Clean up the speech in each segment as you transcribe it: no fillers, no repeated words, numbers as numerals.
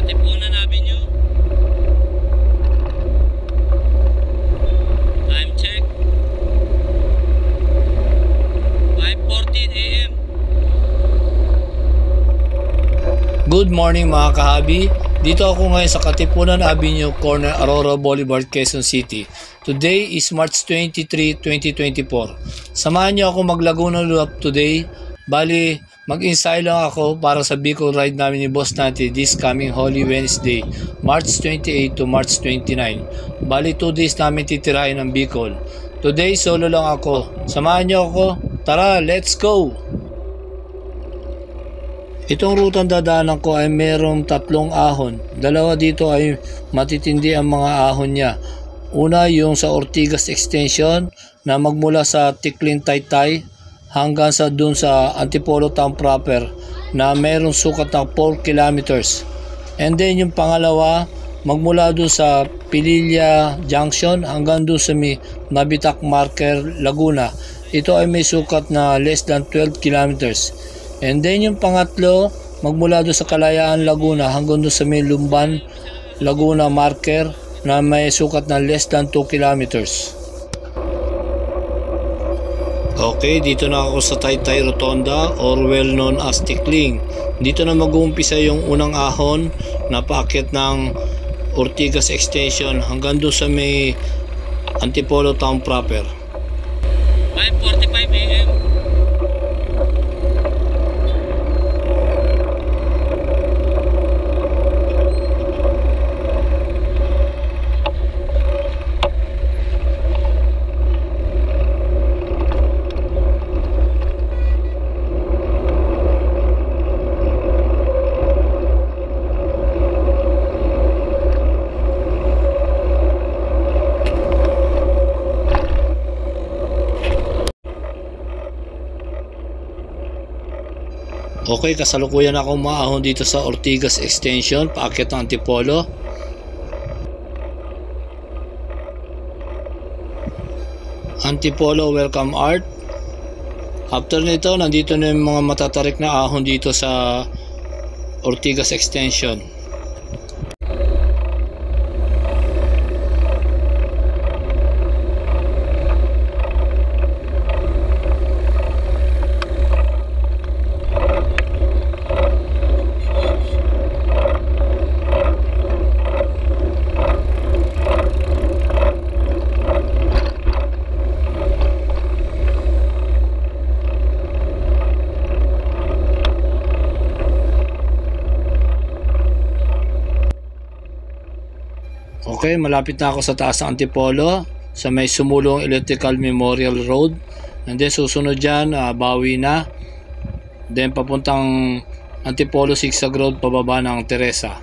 Katipunan Avenue. Time check 5:14 AM. Good morning mga kahabi. Dito ako ngayon sa Katipunan Avenue, corner Aurora Boulevard, Quezon City. Today is March 23, 2024. Samahan niyo ako mag-Laguna Loop today. Bali, mag-ensayo lang ako para sa Bicol ride namin ni boss natin this coming Holy Wednesday, March 28 to March 29. Bali, 2 days namin titirahin ng Bicol. Today, solo lang ako. Samahan niyo ako. Tara, let's go! Itong rutang dadaanan ko ay merong 3 ahon. Dalawa dito ay matitindi ang mga ahon niya. Una yung sa Ortigas Extension na magmula sa Tiklin Taytay hanggang sa dun sa Antipolo Town proper na merong sukat ng 4 kilometers. And then yung pangalawa magmula dun sa Pililla Junction hanggang dun sa Nabitak Marker Laguna. Ito ay may sukat na less than 12 kilometers. And then yung pangatlo, magmula doon sa Kalayaan Laguna hanggang doon sa may Lumban Laguna Marker na may sukat na less than 2 kilometers. Okay, dito na ako sa Taytay Rotonda or well known as Tikling. Dito na mag-uumpisa yung unang ahon na paakyat ng Ortigas Extension hanggang doon sa may Antipolo Town proper. 5:45 AM. Okay, kasalukuyan ako maahon dito sa Ortigas Extension, paakyat ng Antipolo. Antipolo Welcome Art. After nito, nandito na yung mga matatarik na ahon dito sa Ortigas Extension. Okay, malapit na ako sa taas ng Antipolo sa may Sumulong Electrical Memorial Road. And then susunod dyan, Bawi na. Then papuntang Antipolo Zigzag Road pababa ng Teresa.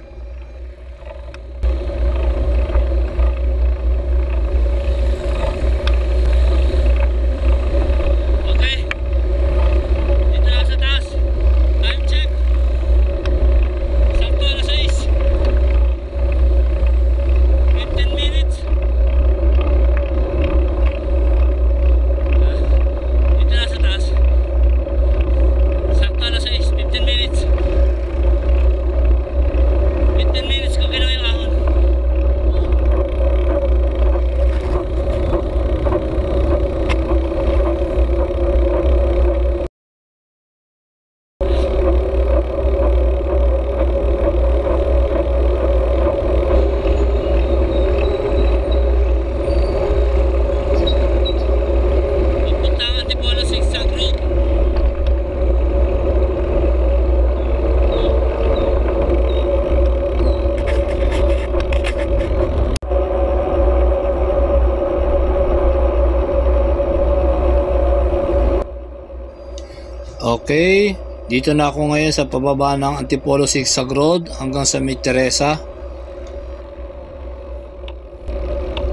Okay, dito na ako ngayon sa pababa ng Antipolo Zigzag Road hanggang sa may Teresa.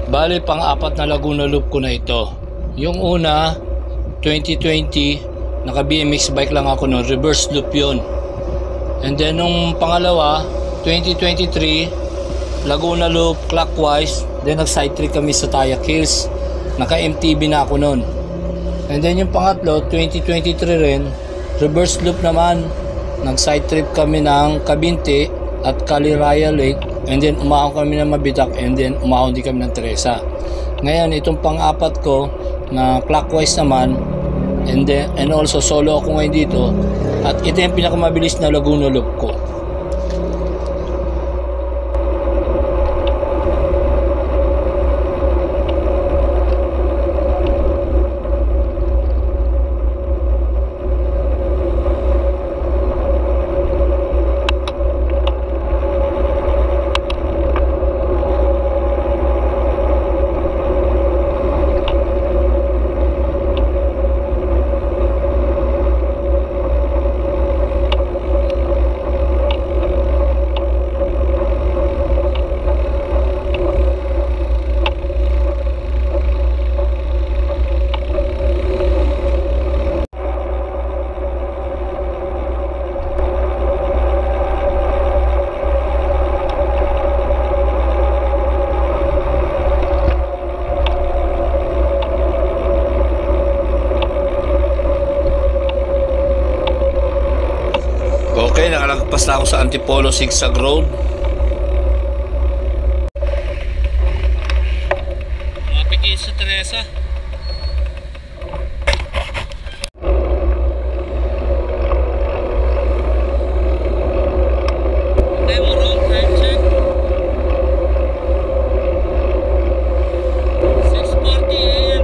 Bali, pang-apat na Laguna Loop ko na ito. Yung una, 2020, naka BMX bike lang ako noon, reverse loop yun. And then nung pangalawa, 2023, Laguna Loop clockwise, then nag side trip kami sa Tayak Hills. Naka MTB na ako noon. And then yung pangatlo, 2023 rin, reverse loop naman. Nag side trip kami ng Cabinte, at Caliraya Lake, and then umahon kami ng Mabitak, and then umahon din kami ng Teresa. Ngayon itong pang-apat ko na clockwise naman, and also solo ako ngayon dito, at ito yung pinakamabilis na Laguna Loop ko. Okay, nakalagpas na ako sa Antipolo Zigzag Road. Mapigil sa Teresa. Okay, mo roll, time check. 6:40 AM.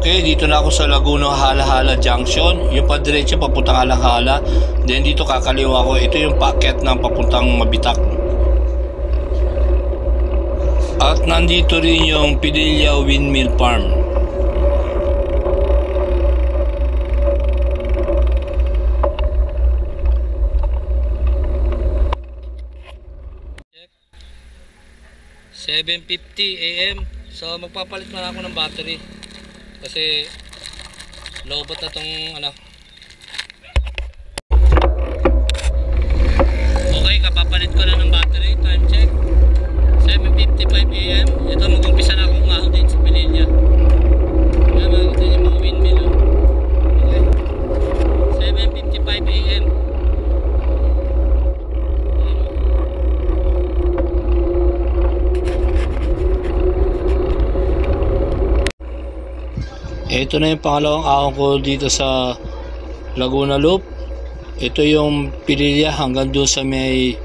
Okay, dito na ako sa Laguna Hala-Hala Junction. Yung padiretso papuntang Hala-Hala. Then dito kakaliwa ko. Ito yung packet ng papuntang Mabitak. At nandito rin yung Padilla Windmill Farm. Check. 7:50 AM. So magpapalit na ako ng battery. Kasi lobot na tong ano. Okay, kapapalit ko na ng battery. Time check 7:55 AM. Ito mag-umpisa na akong umahon din sa Padilla. Yan, makikita niyo yung mga windmill. Okay, 7:55 AM. Ito na yung pangalawang ahon ko dito sa Laguna Loop. Ito yung Padilla hanggang doon sa may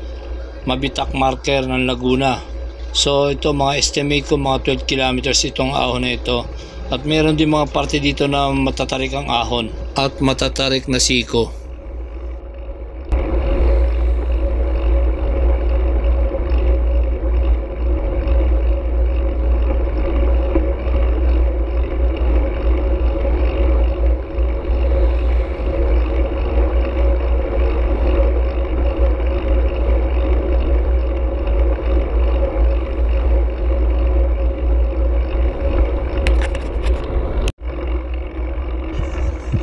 Mabitak marker ng Laguna. So ito mga estimate ko mga 12 kilometers itong ahon na ito. At meron din mga parte dito na matatarik ang ahon at matatarik na siko.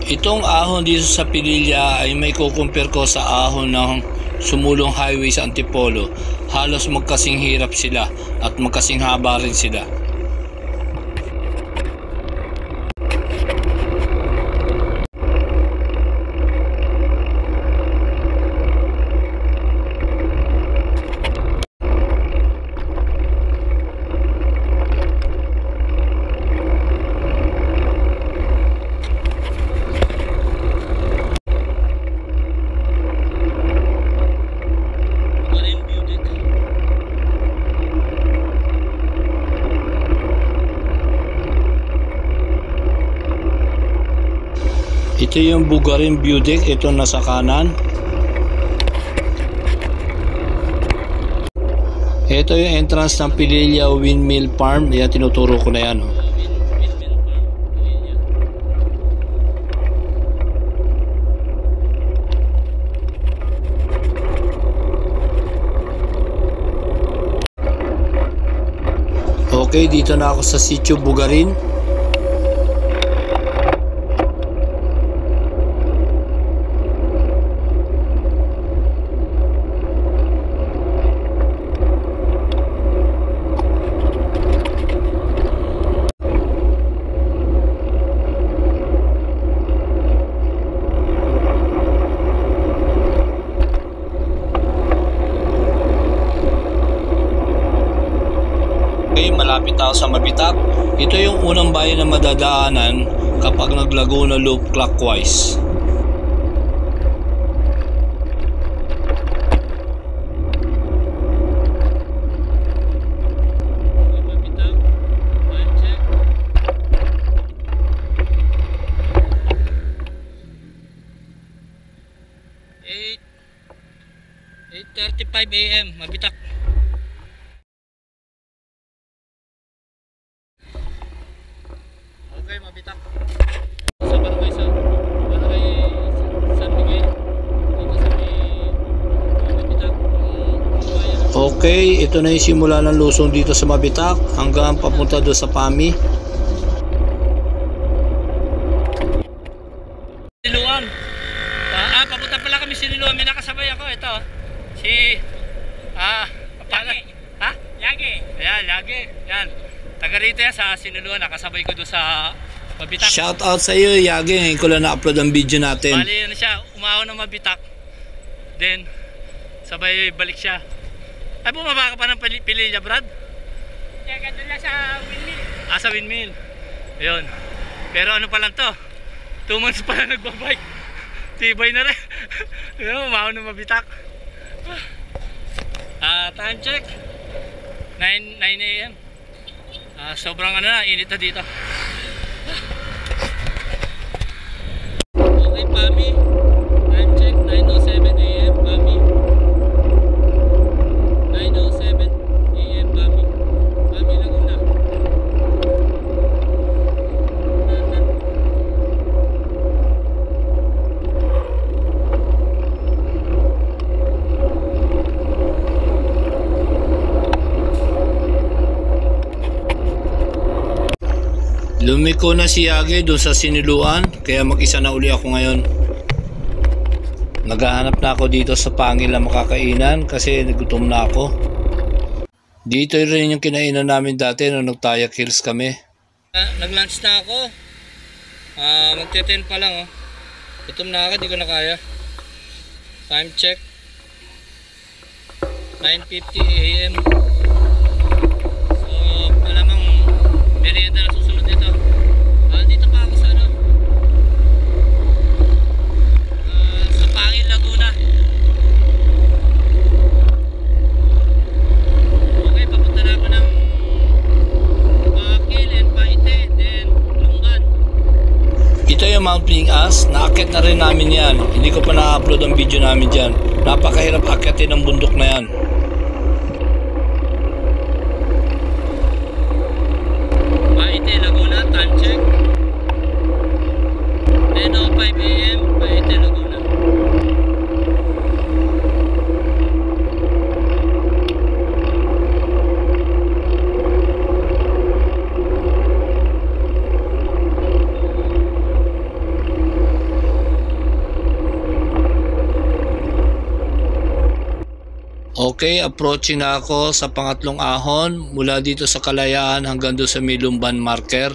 Itong ahon dito sa Padilla ay may kukumpare ko sa ahon ng sumulong highway sa Antipolo. Halos magkasing hirap sila at magkasing haba rin sila. Ito yung Bugarin View Deck, ito nasa kanan. Ito yung entrance ng Pililla Windmill Farm. Yan, tinuturo ko na yan. Oh. Okay, dito na ako sa Sitio Bugarin. Malapit ako sa Mabitak. Ito yung unang bayan na madadaanan kapag nag-Laguna Loop clockwise. Mabitak, 8:35 AM, Mabitak. Okay, Mabitak. Sa barangay San Miguel. Dito sa Mabitak. Okay, ito na yung simula ng lusong dito sa Mabitak hanggang papunta doon sa Pami. Siniluan. Papunta pala kami Siniluan. May nakasabay ako. Ito. Si Yagi. Ha? Yagi. Ayan, Yagi. Yan. Taga rito yan sa Siniluan. Nakasabay ko doon sa Mabitak. Shout out sa iyo, Yagi. Ngayon ko lang na-upload ang video natin. Bali, ano siya, umahon ng Mabitak. Then, sabay balik siya. Ay, bumaba ka pa ng Pililla, Brad? Kaya doon lang sa windmill. Sa windmill. Ayun. Pero ano pa lang to? 2 months pa lang nagbabike. Tibay na rin. Ayun, umahon ng Mabitak. Time check. 9 AM. Sobrang ano na, init na dito. Okay, Pami. Time check, 9:07 AM, Pami. 9:07 AM, Pami. Pami, Laguna. Lumiko na si Yagi doon sa Siniluan, kaya mag-isa na uli ako ngayon. Naghahanap na ako dito sa pangil na makakainan kasi nagutom na ako. Dito rin yung kinainan namin dati nung nag-Tayak Hills kami. Nag-lunch na ako. Magte-10 pa lang, oh. Gutom na ako, di ko na kaya. Time check. 9:50 AM. So, malamang merienda na susunod dito. Dito pa ako sa ano? Sa Pangil, Laguna. Okay, papunta na ako ng Bakil and Paite, then Lungan. Ito yung Mount Pingas, naakit na rin namin yan. Hindi ko pa na-upload ang video namin dyan. Napakahirap akitin ang bundok na yan. Paite, Laguna, time check. 10:05 AM, Paite, Laguna. Okay, approaching na ako sa pangatlong ahon mula dito sa Kalayaan hanggang doon sa Milumban marker.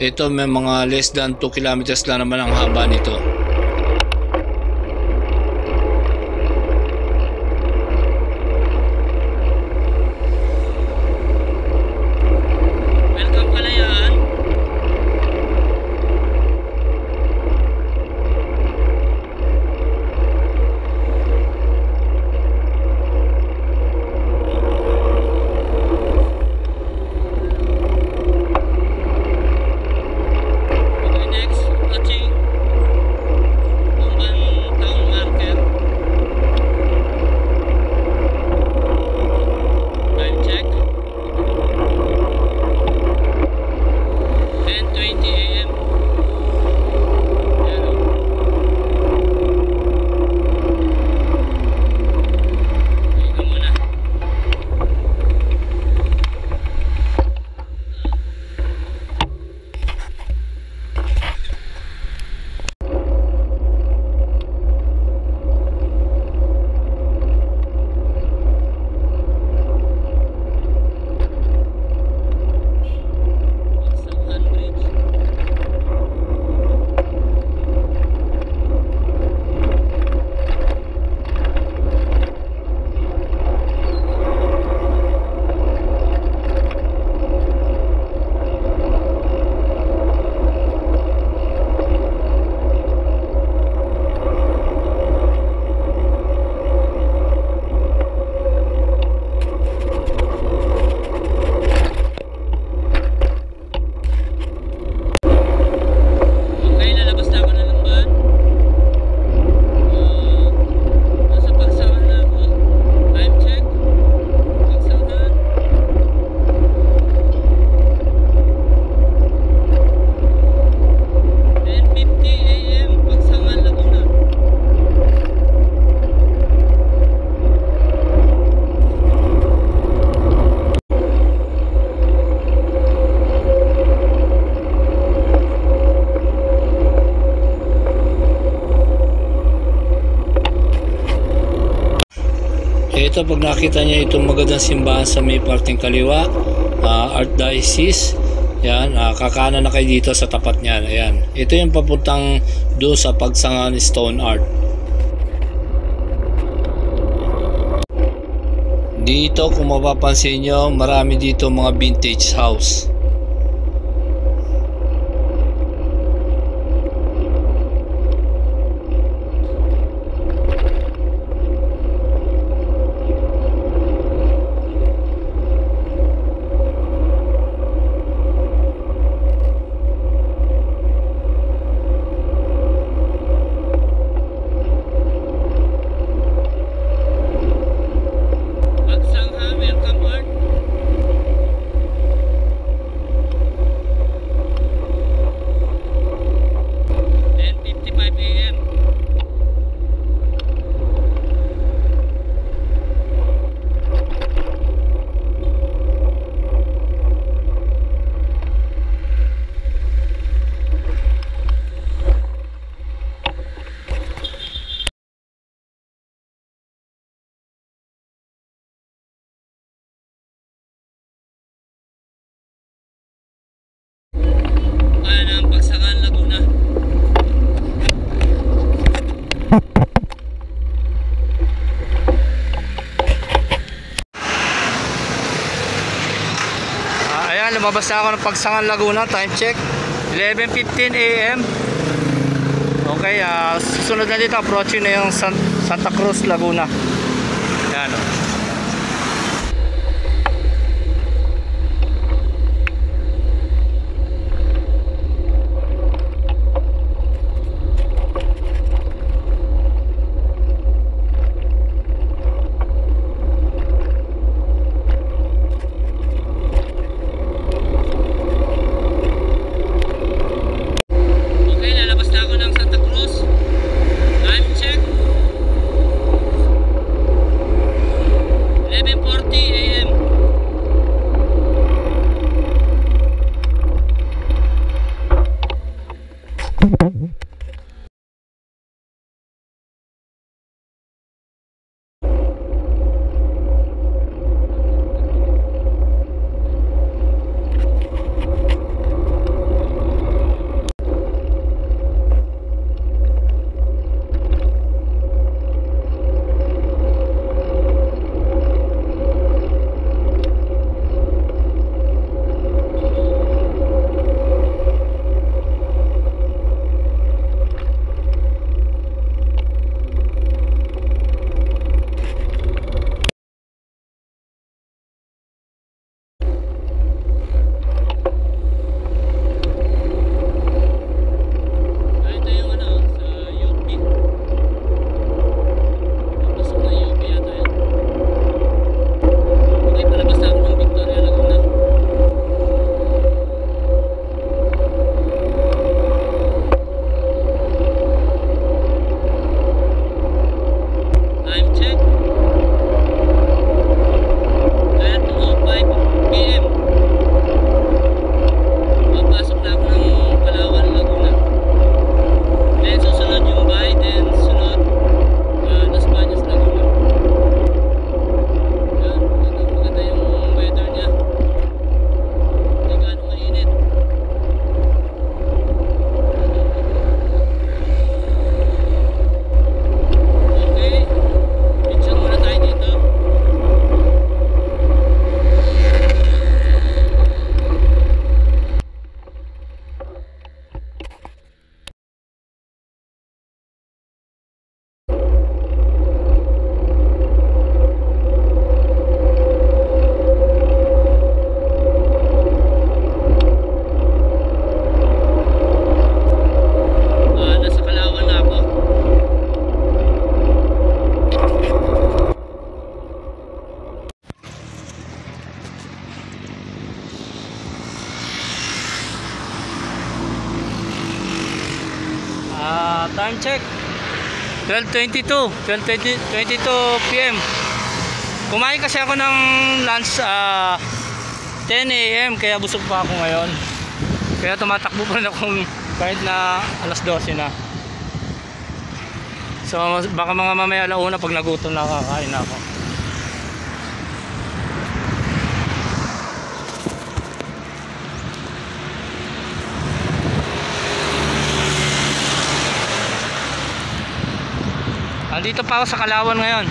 Ito may mga less than 2 kilometers lang naman ang haba nito. Welcome Kalayaan. Ito, pag nakita niya itong magandang simbahan sa may parteng kaliwa, Archdiocese, yan, kakanan na kayo dito sa tapat niyan. Ayan. Ito yung papuntang doon sa Pagsangan Stone Art. Dito, kung mapapansin nyo, marami dito mga vintage house. Lumabas na ako ng Pagsangan Laguna. Time check 11:15 AM. Okay, susunod na dito, approaching na yung Santa Cruz, Laguna. Yan o. check. 12:05 PM. Papasok na ako ng Palawan, Laguna. Then susunod yung Bay, then sunod Las Bañas, Laguna. Yan, maganda yung weather niya. Hindi gaano mainit. Okay, picture muna tayo dito. Nasa Kalawan na ako. Time check 12:22 PM. Kumain kasi ako ng lunch 10 AM, kaya busog pa ako ngayon. Kaya tumatakbo pa rin akong kahit na alas 12 na. So baka mga mamaya alauna pag nagutom na kakain na ako. Andito pa ako sa Kalawan ngayon.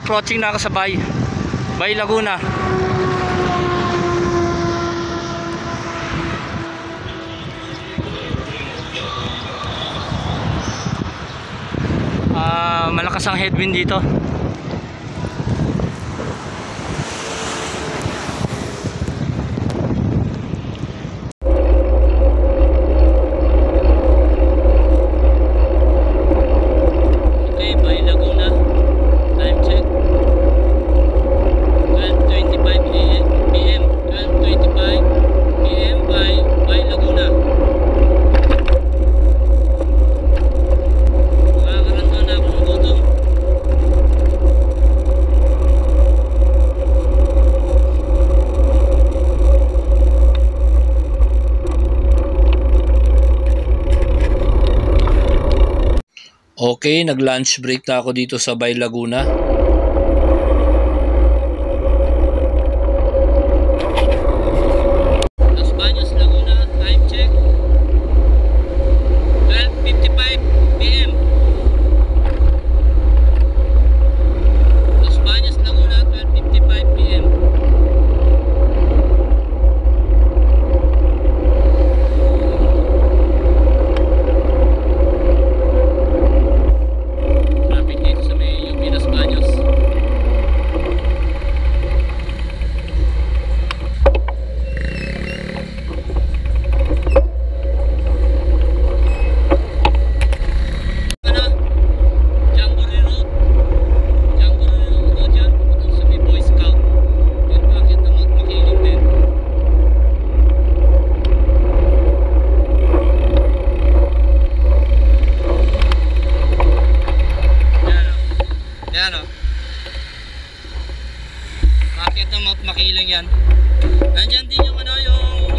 Approaching na ako sa Bay Laguna. Malakas ang headwind dito. Okay, Bay Laguna. Time check 12:25 PM. 12:25 PM Bay Laguna. Makakaramdam na ako ng gutom. Okay, nag-lunch break na ako dito sa Bay Laguna. Las Bañas, Laguna. Time check 12:55 PM. Las Bañas, Laguna. 12:55 PM. Traffic dito sa may UP Las Bañas. Ano? Jamboree Road. Jamboree Road yan. Papunta sa may Boy Scout. Yan, bakit na makiling din. Yan o. Bakit na makiling yan. Nandyan din yung ano, yung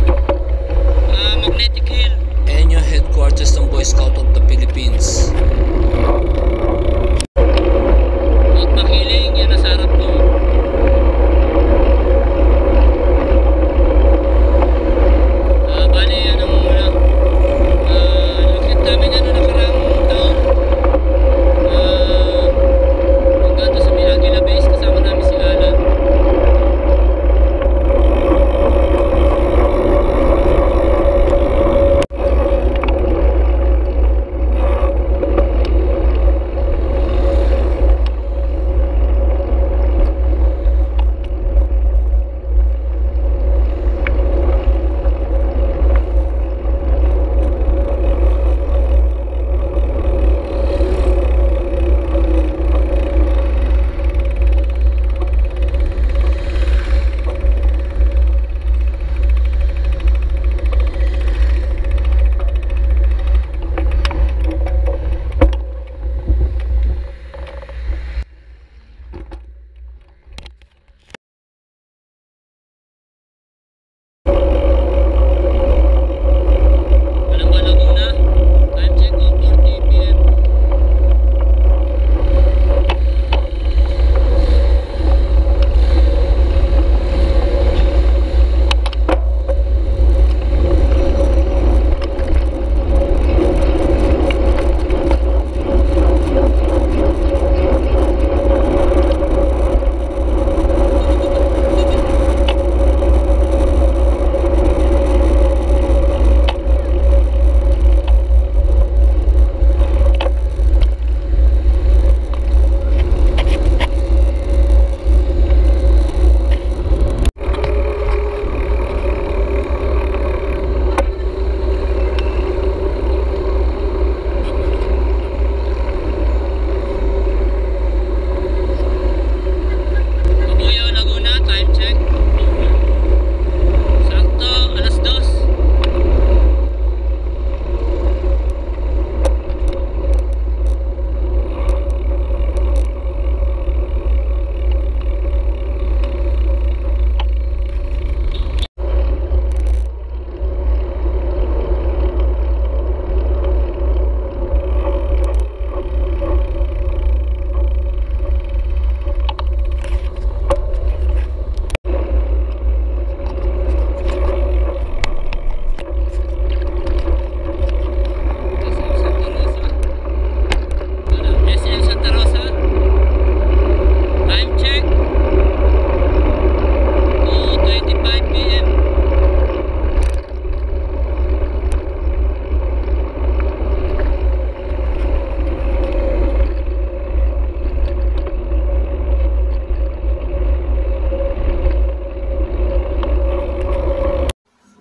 Magnetic Hill. Ayan yung headquarters ng Boy Scout of the Philippines. Mount Makiling, yan nasa harap ko. Bali, ano muna. Nakit namin ano nakarang taon. Hanggang doon sa may Aguila Base, kasama namin si Alan.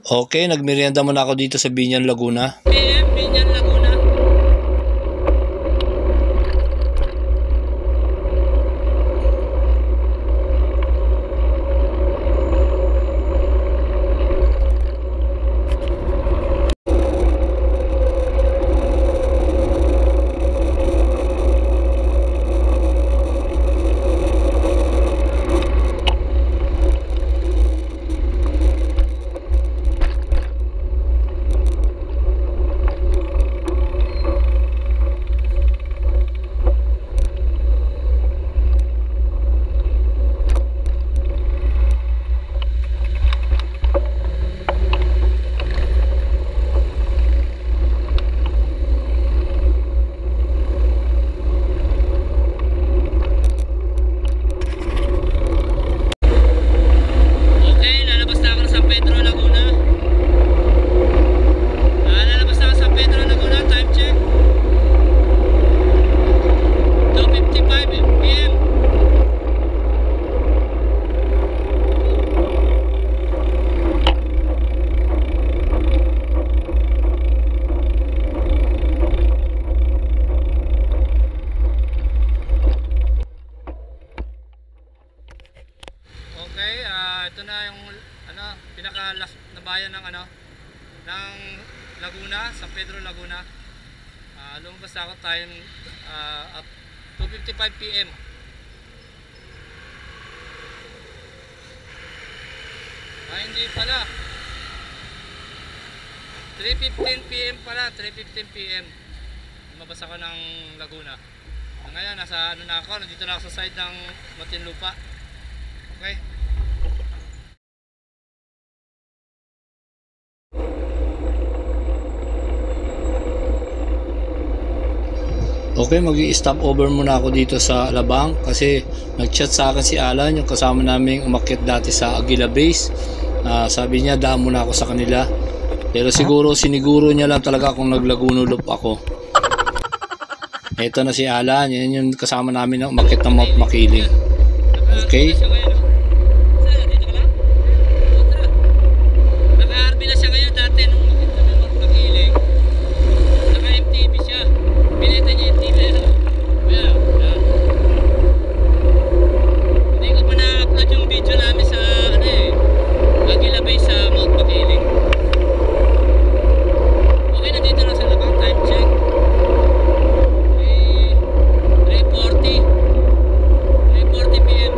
Okay, nagmerienda muna ako dito sa Binyan, Laguna. PM, Binyan, Laguna. Ito na yung pinaka last na bayan ng ng Laguna, San Pedro, Laguna. Lumabas ako tayo at 2:55 PM. Hindi pala. 3:15 PM pala, 3:15 PM. Lumabas ako ng Laguna. Ngayon nasa na ako, nandito na ako sa side ng Muntinlupa. Okay. Okay, mag-i-stop over muna ako dito sa Alabang kasi nag-chat sa akin si Alan, yung kasama naming umakyat dati sa Aguila Base. Sabi niya daan muna ako sa kanila. Pero siniguro niya lang talaga kung naglagunulop ako. Ito na si Alan, yan yung kasama namin na umakyat ng Mount Makiling. Okay. Naka-RB na siya ngayon, dati nung umakyat kami ng Mount Makiling. Naka-MTV siya. Pinita niya yung TV. Hindi ko pa na-upload yung video namin sa Aguila Base sa Mount Makiling. Okay, nandito na sa Labang. Time check 3:40 PM.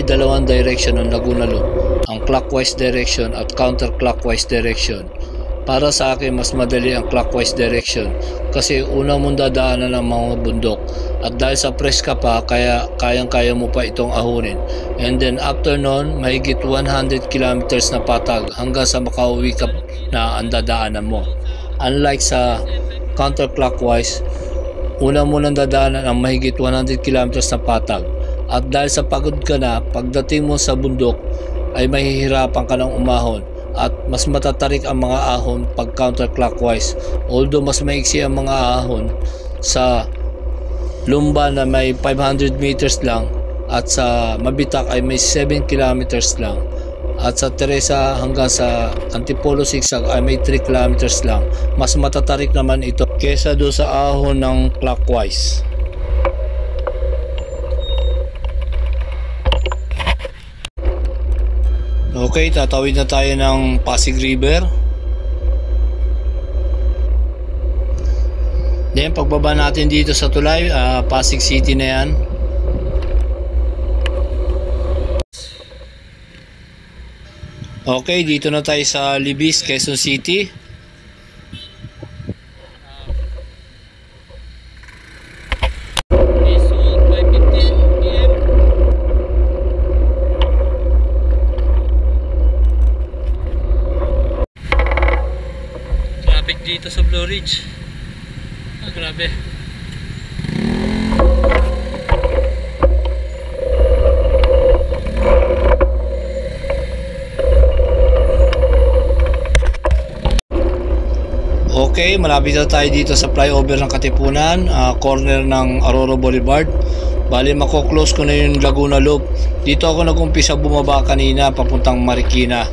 dalawang direction ng Laguna Loop, ang clockwise direction at counterclockwise direction. Para sa akin, mas madali ang clockwise direction kasi una mong dadaanan ng mga bundok at dahil sa press ka pa, kaya kayang-kaya mo pa itong ahunin. And then after nun, mahigit 100 kilometers na patag hanggang sa makauwi ka na ang dadaanan mo. Unlike sa counterclockwise, una mo nang dadaanan ang mahigit 100 kilometers na patag. At dahil sa pagod ka na, pagdating mo sa bundok ay mahihirapan ka ng umahon at mas matatarik ang mga ahon pag counterclockwise. Although mas maiksi ang mga ahon sa Lumba na may 500 meters lang at sa Mabitak ay may 7 kilometers lang. At sa Teresa hanggang sa Antipolo Zigzag ay may 3 kilometers lang. Mas matatarik naman ito kesa do sa ahon ng clockwise. Okay, tatawid na tayo ng Pasig River. Then pagbaba natin dito sa tulay, Pasig City na yan. Okay, dito na tayo sa Libis, Quezon City. Traffic dito sa Blue Ridge. Grabe. Okay, malapit na tayo dito sa flyover ng Katipunan, corner ng Aurora Boulevard. Bali, mako-close ko na yung Laguna Loop. Dito ako nag-umpisa bumaba kanina papuntang Marikina.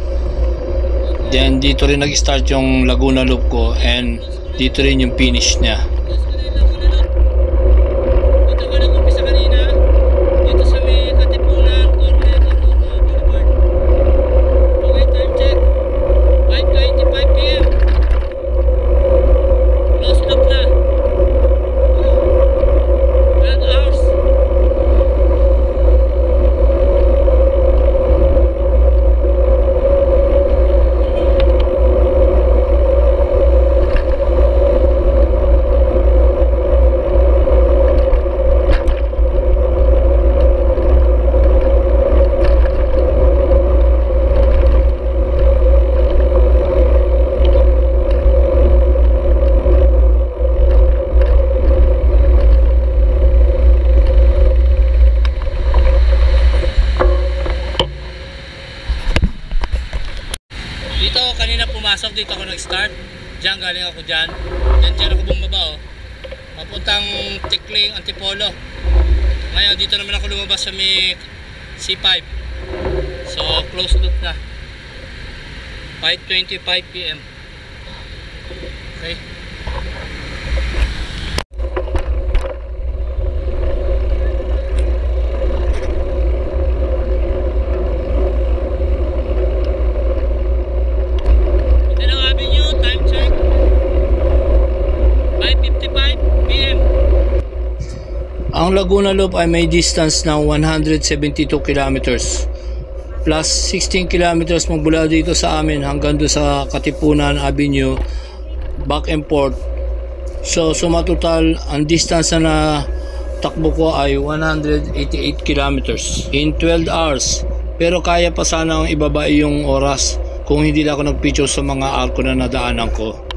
Then dito rin nag-start yung Laguna Loop ko and dito rin yung finish niya. Dito ako kanina pumasok, dito ako nag-start. Diyan galing ako dyan. Then dyan ako bumaba papuntang Tikling, Antipolo. Ngayon dito naman ako lumabas sa may C5. So close loop na. 5:25 PM. Okay. Ang Laguna Loop ay may distance ng 172 kilometers plus 16 kilometers magmula dito sa amin hanggang doon sa Katipunan Avenue back and forth. So sumatotal ang distance na takbo ko ay 188 kilometers in 12 hours. Pero kaya pa sana ang ibaba yung oras kung hindi lang ako nagpicture sa mga arko na nadaanan ko.